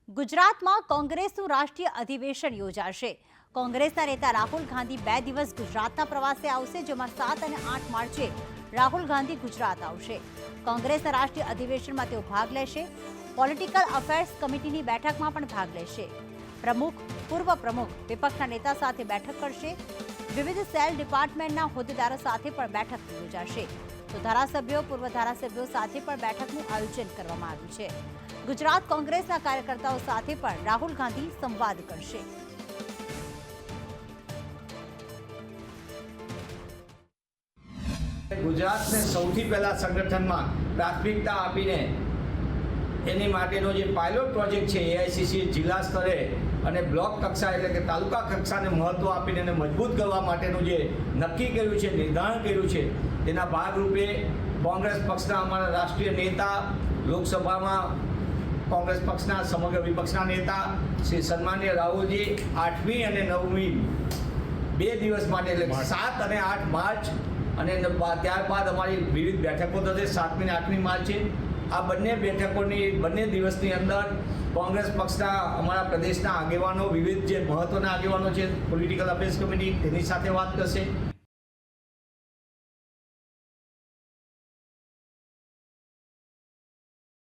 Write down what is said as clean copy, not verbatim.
ગુજરાતમાં કોંગ્રેસનું રાષ્ટ્રીય અધિવેશન યોજાશે। કોંગ્રેસના નેતા રાહુલ ગાંધી 2 દિવસ ગુજરાતના પ્રવાસે આવશે, જેમાં 7 અને 8 માર્ચે રાહુલ ગાંધી ગુજરાત આવશે। કોંગ્રેસના રાષ્ટ્રીય અધિવેશનમાં તેઓ ભાગ લેશે। પોલિટિકલ અફેર્સ કમિટીની બેઠકમાં પણ ભાગ લેશે। પ્રમુખ, પૂર્વ પ્રમુખ, વિપક્ષના નેતા સાથે બેઠક કરશે। વિવિધ સેલ ડિપાર્ટમેન્ટના હોદ્દેદારો સાથે પણ બેઠક યોજાશે। તો ધારાસભ્યો, પૂર્વ ધારાસભ્યો સાથે પણ બેઠકનું આયોજન કરવામાં આવ્યું છે। ગુજરાત કોંગ્રેસના કાર્યકર્તાઓ સાથે પણ રાહુલ ગાંધી સંવાદ કરશે। ગુજરાતને સૌથી પહેલા સંગઠનમાં પ્રાથમિકતા આપીને એની માટેનો જે પાયલોટ પ્રોજેક્ટ છે એઆઈસીસી જિલ્લા સ્તરે અને બ્લોક કક્ષા એટલે કે તાલુકા કક્ષાને મહત્વ આપીને એને મજબૂત કરવા માટેનું જે નક્કી કર્યું છે, નિર્ધારણ કર્યું છે, તેના ભાગરૂપે કોંગ્રેસ પક્ષના અમારા રાષ્ટ્રીય નેતા, લોકસભામાં કોંગ્રેસ પક્ષના સમગ્ર વિપક્ષના નેતા શ્રી સન્માનીય રાહુલજી 8મી અને 9મી 2 દિવસ માટે એટલે 7 અને 8 માર્ચ અને ત્યારબાદ અમારી વિવિધ બેઠકો થશે 7મી અને 8મી માર્ચે। આ બંને બેઠકોની બંને દિવસની અંદર કોંગ્રેસ પક્ષના અમારા પ્રદેશના આગેવાનો, વિવિધ જે મહત્વના આગેવાનો છે, પોલિટિકલ અફેર્સ કમિટી તેની સાથે વાત કરશે।